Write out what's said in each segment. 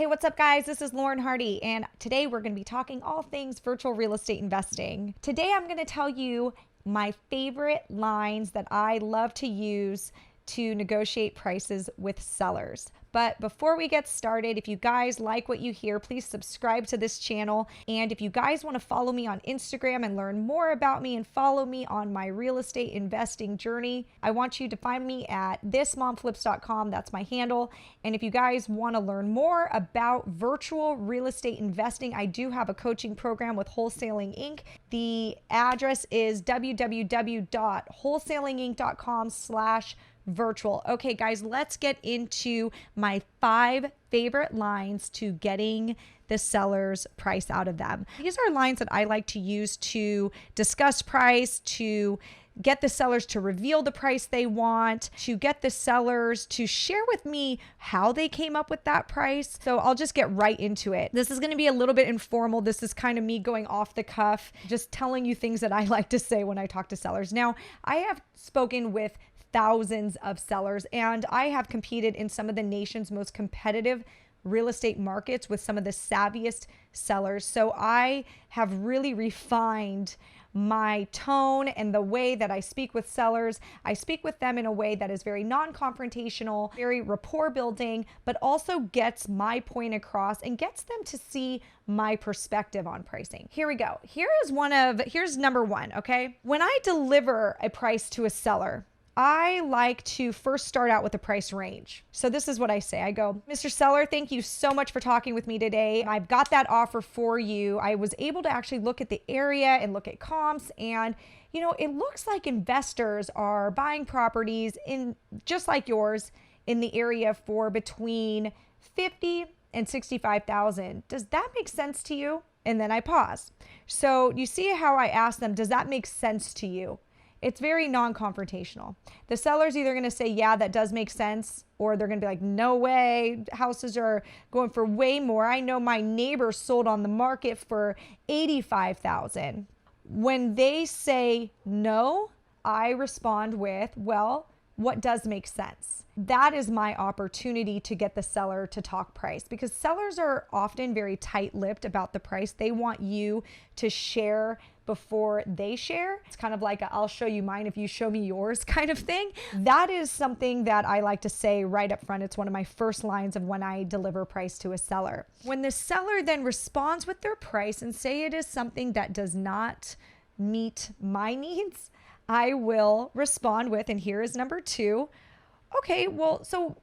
Hey, what's up, guys? This is Lauren Hardy, and today we're going to be talking all things virtual real estate investing. Today, I'm going to tell you my favorite lines that I love to use to negotiate prices with sellers. But before we get started, if you guys like what you hear, please subscribe to this channel. And if you guys want to follow me on Instagram and learn more about me and follow me on my real estate investing journey, I want you to find me at thismomflips.com. That's my handle. And if you guys want to learn more about virtual real estate investing, I do have a coaching program with Wholesaling Inc. The address is www.wholesalinginc.com/virtual. Okay, guys, let's get into my 5 favorite lines to getting the seller's price out of them. These are lines that I like to use to discuss price, to get the sellers to reveal the price they want, to get the sellers to share with me how they came up with that price. So I'll just get right into it. This is going to be a little bit informal. This is kind of me going off the cuff, just telling you things that I like to say when I talk to sellers. Now, I have spoken with thousands of sellers, and I have competed in some of the nation's most competitive real estate markets with some of the savviest sellers. So I have really refined my tone and the way that I speak with sellers. I speak with them in a way that is very non-confrontational, very rapport building, but also gets my point across and gets them to see my perspective on pricing. Here we go. Here's number 1, okay? When I deliver a price to a seller, I like to first start out with a price range. So this is what I say. I go, Mr. Seller, thank you so much for talking with me today. I've got that offer for you. I was able to actually look at the area and look at comps, and it looks like investors are buying properties in just like yours in the area for between 50 and 65,000. Does that make sense to you? And then I pause. So you see how I ask them, does that make sense to you? It's very non-confrontational. The seller's either going to say, yeah, that does make sense, or they're going to be like, no way, houses are going for way more. I know my neighbor sold on the market for 85,000. When they say no, I respond with, well, what does make sense? That is my opportunity to get the seller to talk price, because sellers are often very tight-lipped about the price. They want you to share before they share. It's kind of like a, I'll show you mine if you show me yours kind of thing. That is something that I like to say right up front. It's one of my first lines of when I deliver price to a seller. When the seller then responds with their price and say it is something that does not meet my needs, I will respond with, and here is number 2. Okay, well, so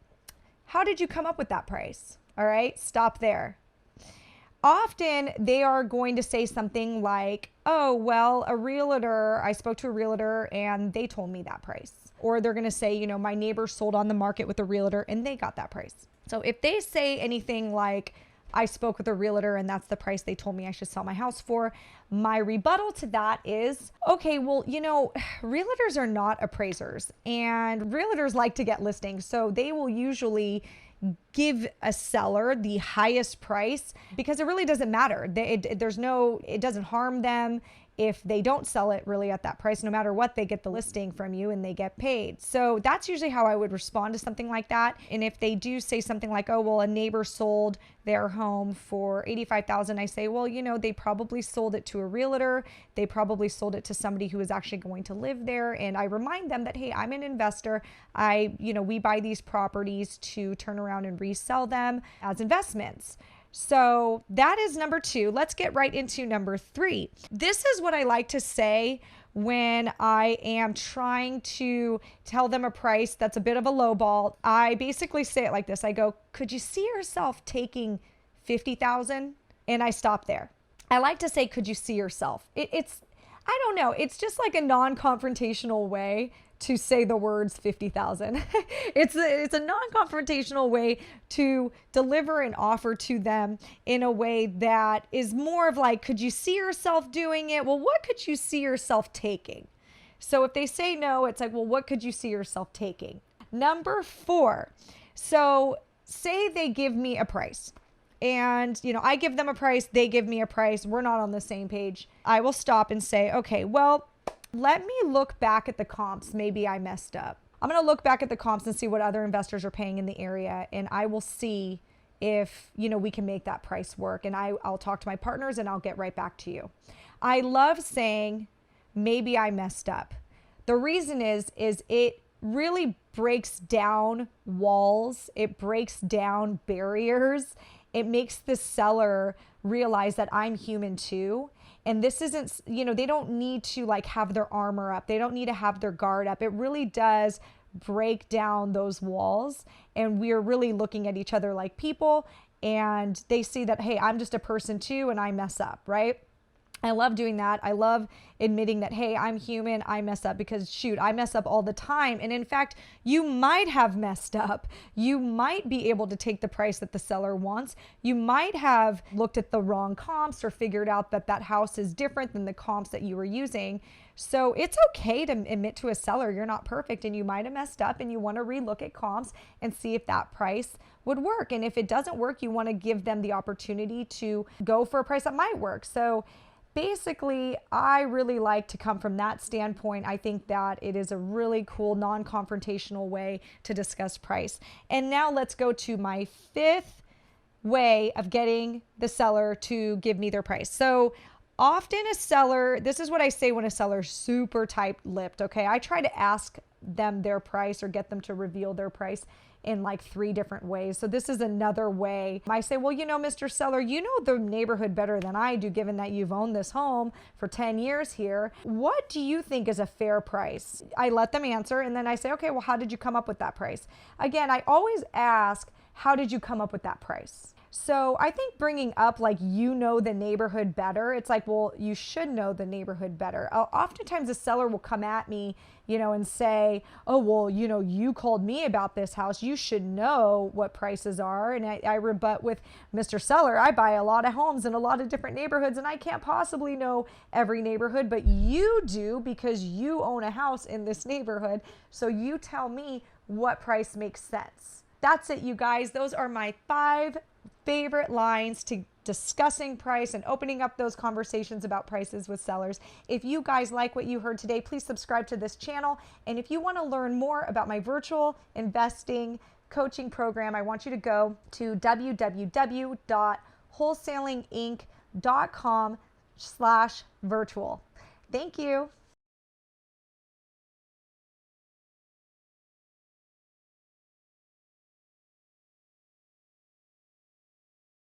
how did you come up with that price? All right, stop there. Often they are going to say something like, oh, well, I spoke to a realtor and they told me that price. Or they're going to say, my neighbor sold on the market with a realtor and they got that price. So if they say anything like, I spoke with a realtor and that's the price they told me I should sell my house for, my rebuttal to that is, okay, well, realtors are not appraisers, and realtors like to get listings. So they will usually give a seller the highest price because it really doesn't matter. It doesn't harm them if they don't sell it really at that price. No matter what, they get the listing from you and they get paid. So that's usually how I would respond to something like that. And if they do say something like, oh, well, a neighbor sold their home for 85,000, I say, well, they probably sold it to a realtor. They probably sold it to somebody who is actually going to live there. And I remind them that, hey, I'm an investor. We buy these properties to turn around and resell them as investments. So that is number 2. Let's get right into number 3. This is what I like to say when I am trying to tell them a price that's a bit of a lowball. I basically say it like this. I go, could you see yourself taking 50,000? And I stop there. I like to say, could you see yourself? I don't know. It's just like a non-confrontational way to say the words 50,000. It's a non-confrontational way to deliver an offer to them in a way that is more of like, could you see yourself doing it? Well, what could you see yourself taking? So if they say no, it's like, well, what could you see yourself taking? Number 4. So say they give me a price. And, I give them a price, they give me a price, we're not on the same page. I will stop and say, okay, well, let me look back at the comps. Maybe I messed up. I'm going to look back at the comps and see what other investors are paying in the area. And I will see if, we can make that price work. And I'll talk to my partners and I'll get right back to you. I love saying, maybe I messed up. The reason is it really breaks down walls. It breaks down barriers. It makes the seller realize that I'm human too. And this isn't, they don't need to like have their armor up. They don't need to have their guard up. It really does break down those walls. And we're really looking at each other like people. And they see that, hey, I'm just a person too, and I mess up, right? I love doing that. I love admitting that, hey, I'm human, I mess up, because shoot, I mess up all the time. And in fact, you might have messed up. You might be able to take the price that the seller wants. You might have looked at the wrong comps or figured out that that house is different than the comps that you were using. So it's okay to admit to a seller you're not perfect and you might have messed up, and you want to relook at comps and see if that price would work. And if it doesn't work, you want to give them the opportunity to go for a price that might work. So basically, I really like to come from that standpoint. I think that it is a really cool, non-confrontational way to discuss price. And now let's go to my fifth way of getting the seller to give me their price. So often a seller, this is what I say when a seller's super tight-lipped, okay? I try to ask them their price or get them to reveal their price in like 3 different ways. So this is another way. I say, well, Mr. Seller, you know the neighborhood better than I do, given that you've owned this home for 10 years here. What do you think is a fair price? I let them answer, and then I say, okay, well, how did you come up with that price? Again, I always ask, how did you come up with that price? So I think bringing up like, the neighborhood better, it's like, well, you should know the neighborhood better. Oftentimes a seller will come at me, and say, oh, well, you called me about this house. You should know what prices are. And I rebut with, Mr. Seller, I buy a lot of homes in a lot of different neighborhoods, and I can't possibly know every neighborhood, but you do, because you own a house in this neighborhood. So you tell me what price makes sense. That's it, you guys. Those are my 5 favorite lines to discussing price and opening up those conversations about prices with sellers. If you guys like what you heard today, please subscribe to this channel. And if you want to learn more about my virtual investing coaching program, I want you to go to www.wholesalinginc.com/virtual. Thank you.